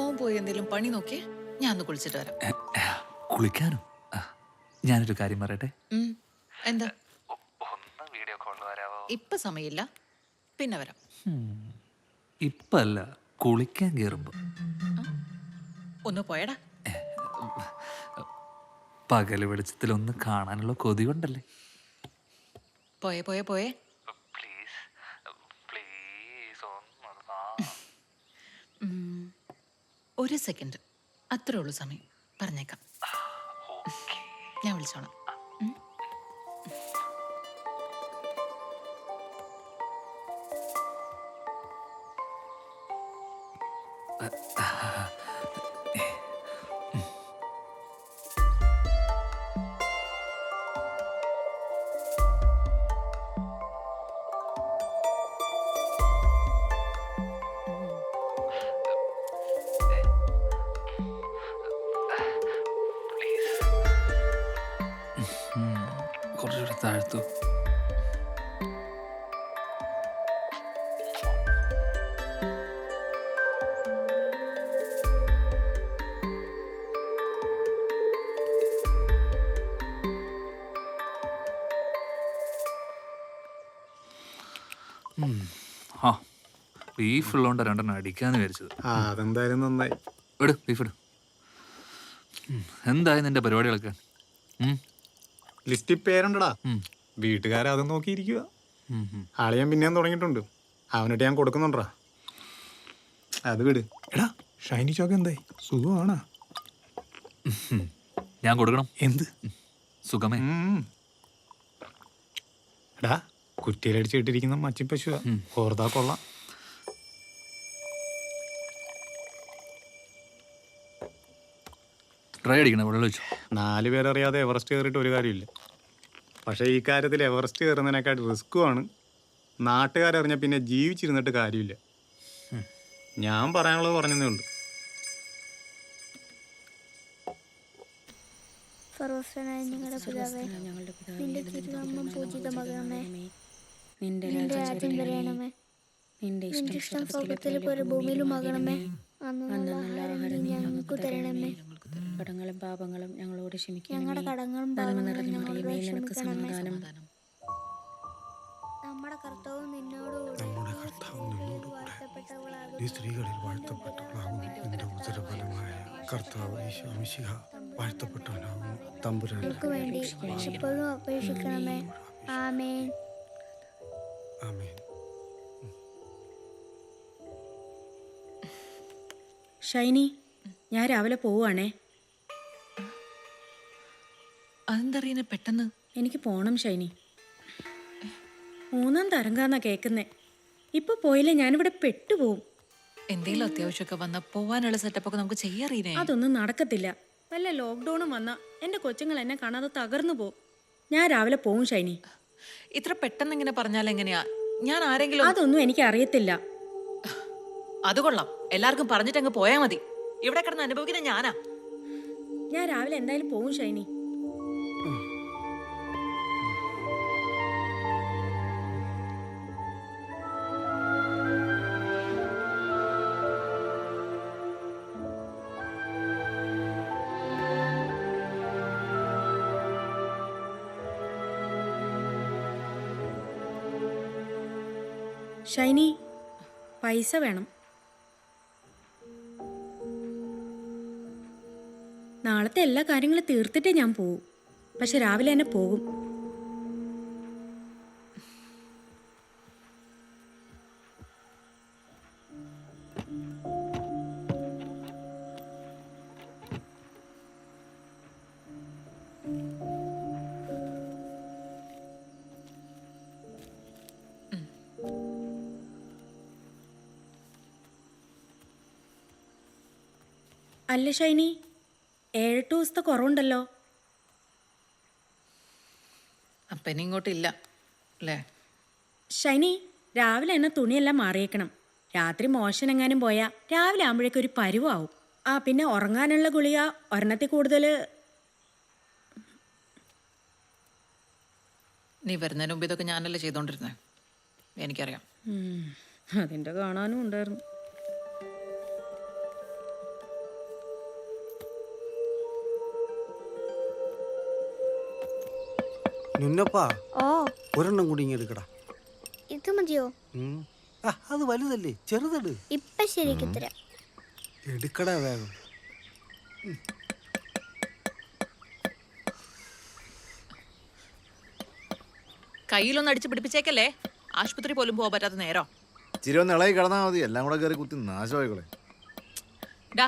മോൻ പോയി എന്തെങ്കിലും പണി നോക്കിയേ, ഞാൻ ഒന്ന് കുളിച്ചിട്ട് വരാം. കുളിക്കാനോ? ഞാനൊരു കാര്യം പറയട്ടെ. എന്താ? ഒന്ന് വീഡിയോ കോളിൽ വരാവോ? ഇപ്പൊ സമയമില്ല, പിന്നെ വരാം. ഇപ്പല്ല, കുളിക്കാൻ കയറുമ്പോ. ഒന്ന് പോയടാ. പകല് വെളിച്ചത്തിൽ ഒന്ന് കാണാനുള്ള കൊതി കൊണ്ടല്ലേ. പോയേ പോയേ പോയേ. പ്ലീസ് പ്ലീസ് ഒരു സെക്കൻഡ്, അത്രേ ഉള്ളൂ സമയം. പറഞ്ഞേക്കാം, ഞാൻ വിളിച്ചോളാം. കുറച്ചുകൂടി താഴ്ത്തു. ആ, ബീഫ് ഉള്ളതുകൊണ്ട് രണ്ടെണ്ണം അടിക്കാന്ന് വിചാരിച്ചത്. അതെന്തായാലും നന്നായി. ഇട് ബീഫ് ഇട്. എന്തായി നിന്റെ പരിപാടികളൊക്കെ? ലിസ്റ്റിൽ പേരുണ്ടടാ. വീട്ടുകാരതും നോക്കിയിരിക്കുക. ആളിയാൻ പിന്നെയും തുടങ്ങിയിട്ടുണ്ട്. അവനിട്ട് ഞാൻ കൊടുക്കുന്നുണ്ടാ. അത് വിട്. എടാ, ഷൈനി ചോക്ക് എന്തായി? സുഖമാണോ? ഞാൻ കൊടുക്കണം. എന്ത് സുഖമേ? എടാ, കുറ്റിയിലടിച്ചിട്ടിരിക്കുന്ന മച്ചിപ്പശുവാ. ഓർത്താ കൊള്ളാം. ഡ്രൈ അടിക്കണം, വെള്ളം വെച്ചു. 4 പേരറിയാതെ എവറസ്റ്റ് കയറിയിട്ട് ഒരു കാര്യമില്ല. പക്ഷേ ഈ കാര്യത്തിൽ എവറസ്റ്റ് കയറുന്നതിനേക്കാൾ റിസ്ക്കുമാണ്. നാട്ടുകാരറിഞ്ഞാൽ പിന്നെ ജീവിച്ചിരുന്നിട്ട് കാര്യമില്ല. ഞാൻ പറയാനുള്ളത് പറഞ്ഞതേ ഉള്ളൂ. സർവസ്വനായ ഞങ്ങളുടെ പിതാവേ, നിന്റെ തിരുനാമം പൂജിതമാകണമേ. നിന്റെ രാജ്യം വരണമേ. നിന്റെ ഇഷ്ടം സ്വർഗ്ഗത്തിലെ പോലെ ഭൂമിയിലുമാകണമേ. അന്നുള്ള ആഹാരം ഞങ്ങൾക്ക് തരണമേ. കടങ്ങളും പാപങ്ങളും ഞങ്ങളോട് ക്ഷമിക്കണം. ഞങ്ങളുടെ കടങ്ങളും പാപങ്ങളും ഞങ്ങളോട് ക്ഷമിക്കണമേ. നമ്മുടെ കർത്താവ് നിന്നോടുകൂടെ ഈ സ്ത്രീകളിൽ വാഴ്ത്തപ്പെട്ടവളാകുന്നു. നിന്റെ ഉദരഫലമായ കർത്താവ് ഈശോ മിശിഹ വാഴ്ത്തപ്പെട്ടവനാകുന്നു. തമ്പുരാൻ വേണ്ടി എപ്പോഴും അപേക്ഷിക്കണമേ. ആമേൻ. ആമേൻ. ഷൈനി, ഞാൻ രാവിലെ പോവാണേ. അതെന്തറിയുന്ന പെട്ടെന്ന്? എനിക്ക് പോണം ഷൈനി. 3ാം തരംഗാന്നാ കേൾക്കുന്നേ. ഇപ്പൊ പോയില്ലേ ഞാനിവിടെ പെട്ടുപോകും. എന്തെങ്കിലും അത്യാവശ്യമൊക്കെ വന്ന പോവാനുള്ള സെറ്റപ്പൊക്കെ നമുക്ക് ചെയ്യാറിയേ. അതൊന്നും നടക്കത്തില്ല. വല്ല ലോക്ക്ഡൌണും വന്നാ എന്റെ കൊച്ചുങ്ങൾ എന്നെ കാണാതെ തകർന്നു പോകും. ഞാൻ രാവിലെ പോവും ഷൈനി. ഇത്ര പെട്ടെന്ന് ഇങ്ങനെ പറഞ്ഞാൽ എങ്ങനെയാ? ഞാൻ ആരെങ്കിലും അതൊന്നും എനിക്ക് അറിയത്തില്ല. അത് കൊള്ളാം, എല്ലാവർക്കും പറഞ്ഞിട്ട് അങ്ങ് പോയാ മതി. ഇവിടെ കിടന്ന് അനുഭവിക്കുന്ന ഞാനാ. ഞാൻ രാവിലെ എന്തായാലും പോവും ഷൈനി. ഷൈനി, പൈസ വേണം. നാളത്തെ എല്ലാ കാര്യങ്ങളും തീർത്തിട്ടേ ഞാൻ പോവും. പക്ഷെ രാവിലെ തന്നെ പോകും. അല്ല ഷൈനി, 7-8 ദിവസത്തെ കുറവുണ്ടല്ലോ. അപ്പനി ഇങ്ങോട്ടില്ല അല്ലേ? ഷൈനി, രാവിലെ തന്നെ തുണിയെല്ലാം മാറിയേക്കണം. രാത്രി മോശം എങ്ങാനും പോയാൽ രാവിലെ ആകുമ്പോഴേക്കും ഒരു പരുവാവും. പിന്നെ ഉറങ്ങാനുള്ള ഗുളിക ഒരെണ്ണത്തിൽ കൂടുതൽ. നീ വരുന്നതിന് മുമ്പ് ഇതൊക്കെ ഞാനല്ലേ ചെയ്തോണ്ടിരുന്നേ, എനിക്കറിയാം. അതിൻ്റെ കാണാനും ഉണ്ടായിരുന്നു. നുന്നപ്പാ ഓ ഒരെണ്ണം കൂടി ഇങ്ങ് എടുക്കടാ. ഇത് മതിയോ? അത് വലുതല്ലേ, ചെറുതെട്. ഇപ്പൊ ശരിക്ക് തരാം. എടുക്കടാ വേഗം. കയ്യിലൊന്ന് അടിച്ച് പിടിപ്പിച്ചേക്കല്ലേ, ആശുപത്രി പോലും പോകാൻ പറ്റാത്ത നേരം. ഇച്ചിരി ഒന്ന് ഇളകി കിടന്നാൽ മതി, എല്ലാം കൂടെ കയറി കുത്തി നാശമായിക്കോളെ. ഡാ,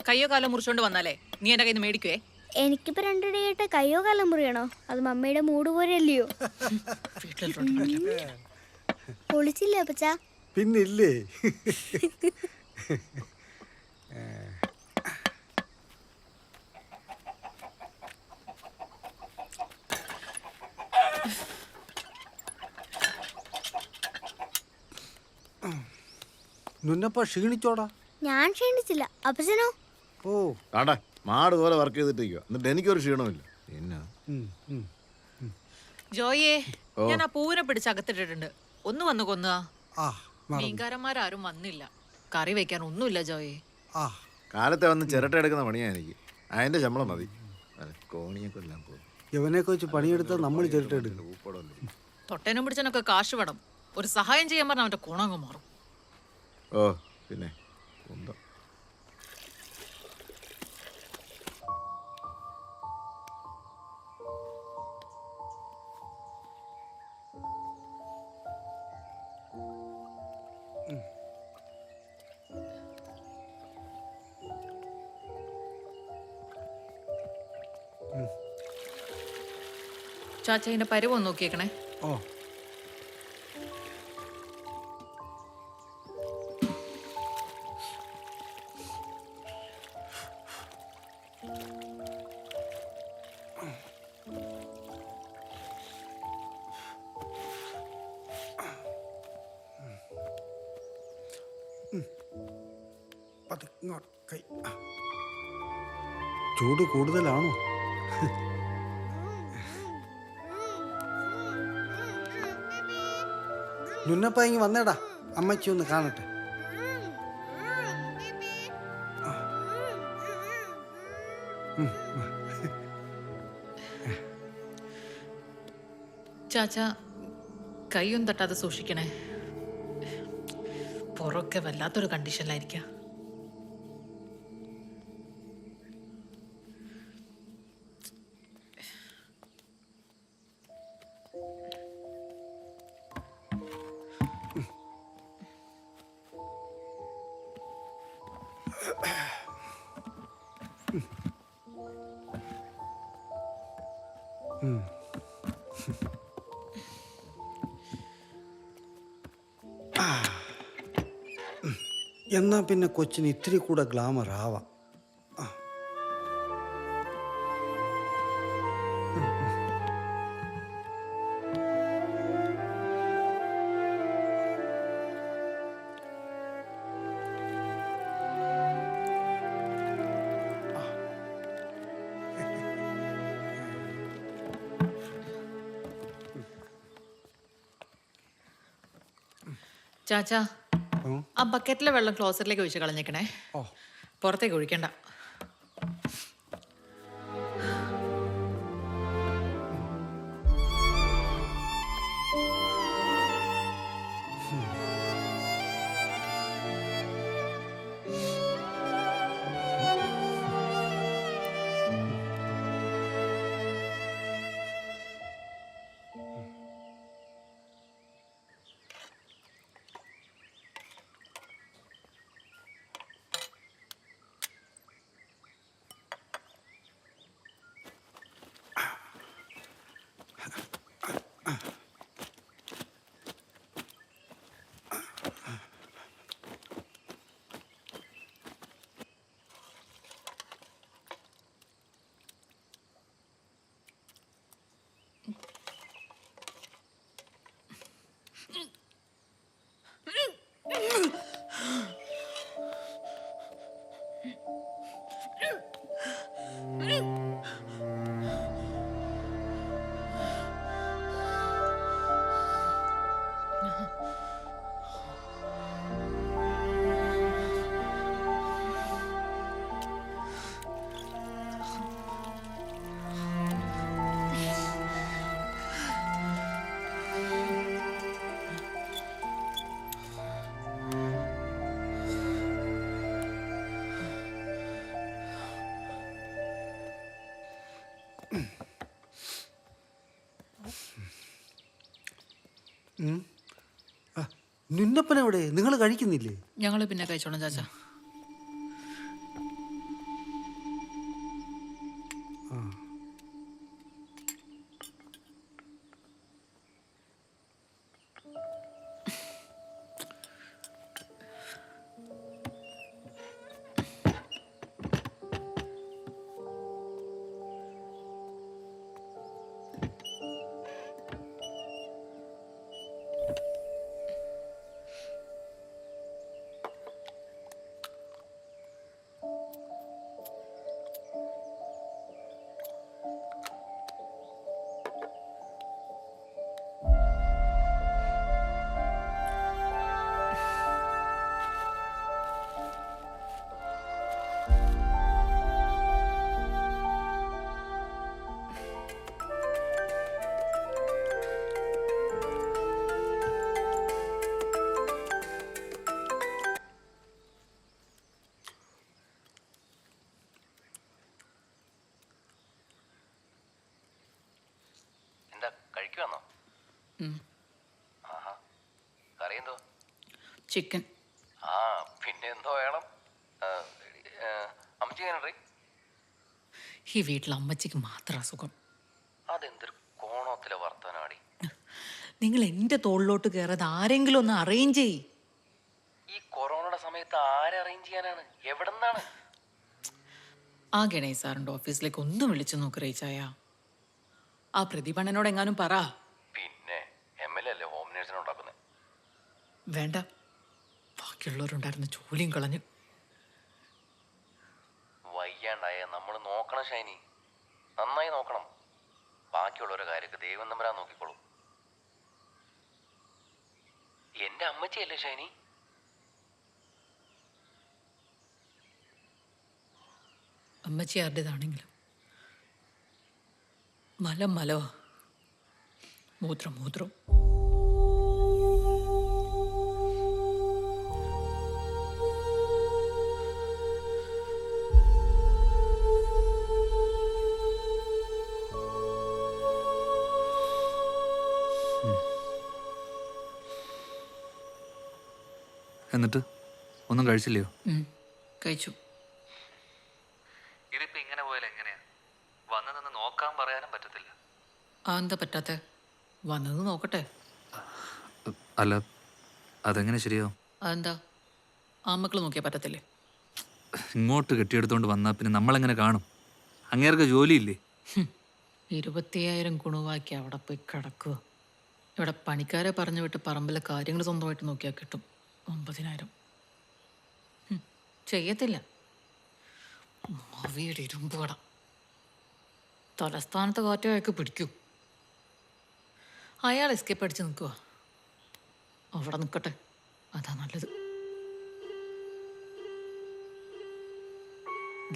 കയ്യോ കാലോ മുറിച്ചോണ്ട് വന്നാലേ നീ എന്റെ കയ്യിൽ നിന്ന് മേടിക്കുവേ. എനിക്കിപ്പോ 2 ഡേയായിട്ട് കയ്യോ കാലം മുറിയണോ? അത് മമ്മിയുടെ മൂട് പോലെയല്ലയോ? പൊളിച്ചില്ലേ അപ്പച്ചാ? പിന്നില്ലേ. നുന്നപ്പ ക്ഷീണിച്ചോടാ? ഞാൻ ക്ഷീണിച്ചില്ല. അപ്പച്ചനോ? ഓ കാണ്ടാ മാട് പോലെ വർക്ക് ചെയ്തിട്ടിരിക്കുക, എന്നിട്ട് എനിക്കൊരു ക്ഷീണമില്ല. പിന്നെ ജോയേ, ഞാൻ ആ പൂവിനെ പിടിച്ച് അകത്തിട്ടിട്ടുണ്ട്. ഒന്ന് വന്ന് കൊന്നുക. ആ മീൻകാരന്മാരും വന്നില്ല. കറി വെക്കാൻ ഒന്നുമില്ല ജോയേ. ആ കാലത്തെ വന്ന് ചിരട്ട എടുക്കുന്ന പണിയാ എനിക്ക്. അതിന്റെ ശമ്പളം മതി. കോണിയൊക്കെ എല്ലാം പോകും. ഇവനെയൊക്കെ വെച്ച് പണിയെടുത്താൽ നമ്മൾ ചെറുട്ടെടുക്കും. തൊട്ടേനും പിടിച്ചനൊക്കെ കാശ് വേണം. ഒരു സഹായം ചെയ്യാൻ പറഞ്ഞാൽ അവന്റെ കുണങ്ങ് മാറും. ഓ പിന്നെ കുന്തം. ചാച്ചതിന്റെ പരുവൊന്ന് നോക്കിയേക്കണേ. ഓ കൈ ചൂട് കൂടുതലാണോ? നുന്നപ്പ ഇങ്ങ് വന്നേടാ, അമ്മച്ചി ഒന്ന് കാണട്ടെ. ചാച്ച കൈയൊന്നും തട്ടാതെ സൂക്ഷിക്കണേ. പുറമൊക്കെ വല്ലാത്തൊരു കണ്ടീഷനിലായിരിക്കാം. എന്നാ പിന്നെ കൊച്ചിന് ഇത്തിരി കൂടെ ഗ്ലാമർ ആവാം. ചാച്ചാ, ആ ബക്കറ്റിലെ വെള്ളം ക്ലോസറ്റിലേക്ക് ഒഴിച്ച് കളഞ്ഞേക്കണേ. പുറത്തേക്ക് ഒഴിക്കണ്ട. നിന്നപ്പൻ എവിടെ? നിങ്ങൾ കഴിക്കുന്നില്ലേ? ഞങ്ങൾ പിന്നെ കഴിച്ചോളാം ചാച്ച. എന്താ കഴിക്കുവാന്നോ? ആഹാ, കറി എന്തോ? ചിക്കൻ. ആ, പിന്നെ എന്തോ വേണം? അമ്മച്ചി എങ്ങനെ? ഈ വീട്ടിൽ അമ്മച്ചിക്ക് മാത്രം അസുഖം. അതെന്തൊരു കോണത്തിലെ വർത്തനാടി. നിങ്ങൾ എൻ്റെ തോളിലോട്ട് കയറാതെ ആരെങ്കിലും ഒന്ന് അറേഞ്ച് ചെയ്യ്. ഈ കൊറോണയുടെ സമയത്ത് ആരെ അറേഞ്ച് ചെയ്യാനാണ്? എവിടെ നിന്നാണ്? ആ ഗണേശ് സാറിൻ്റെ ഓഫീസിലേക്ക് ഒന്ന് വിളിച്ചു നോക്ക് റേച്ചായ. ആ പ്രതിഭണ്ണനോട് എങ്ങാനും പറ. പിന്നെ MLA അല്ലേ ഹോം നേഴ്സിനെ ഉണ്ടാക്കുന്നത്? വേണ്ട, ബാക്കിയുള്ളവരുണ്ടായിരുന്ന ജോലിയും കളഞ്ഞു. വയ്യാണ്ടായ നമ്മൾ നോക്കണം ഷൈനി, നന്നായി നോക്കണം. ബാക്കിയുള്ളവരുടെ കാര്യമൊക്കെ ദൈവം തമ്പരാൻ നോക്കിക്കോളൂ. എന്റെ അമ്മച്ചിയല്ലേ ഷൈനി? അമ്മച്ചി ആരുടേതാണെങ്കിലും മലം മലോ, മൂത്രം മൂത്രം. എന്നിട്ട് ഒന്നും കഴിച്ചില്ലയോ? കഴിച്ചു. ഇതിപ്പോ ഇങ്ങനെ പോയാൽ എങ്ങനെയാ? വന്നു നിന്ന് നോക്കാൻ പറയാനും പറ്റത്തില്ല. എന്താ പറ്റാത്ത? വന്നത് നോക്കട്ടെ. അല്ല, അതെങ്ങനെ ശരിയാവും? അതെന്താ, ആമക്കൾ നോക്കിയാൽ പറ്റത്തില്ലേ? ഇങ്ങോട്ട് കെട്ടിയെടുത്തോണ്ട് വന്നാൽ പിന്നെ നമ്മളെങ്ങനെ കാണും? അങ്ങേർക്ക് ജോലിയില്ലേ? 25,000 കുണുവാക്കി അവിടെ പോയി കിടക്കുക. ഇവിടെ പണിക്കാരെ പറഞ്ഞു വിട്ട് പറമ്പിലെ കാര്യങ്ങൾ സ്വന്തമായിട്ട് നോക്കിയാൽ കിട്ടും 9,000. ചെയ്യത്തില്ല. മവിയുടെ ഇരുമ്പ് കട. തലസ്ഥാനത്തെ കാറ്റ് അയാൾക്ക് പിടിക്കൂ. അയാൾ എസ്കേപ്പ് അടിച്ച് നിൽക്കുക. അവിടെ നിൽക്കട്ടെ, അതാ നല്ലത്.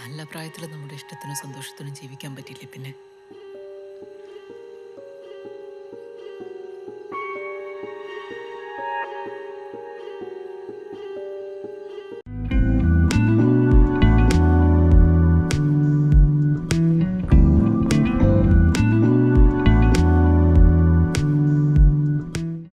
നല്ല പ്രായത്തിൽ നമ്മുടെ ഇഷ്ടത്തിനും സന്തോഷത്തിനും ജീവിക്കാൻ പറ്റിയില്ലേ പിന്നെ?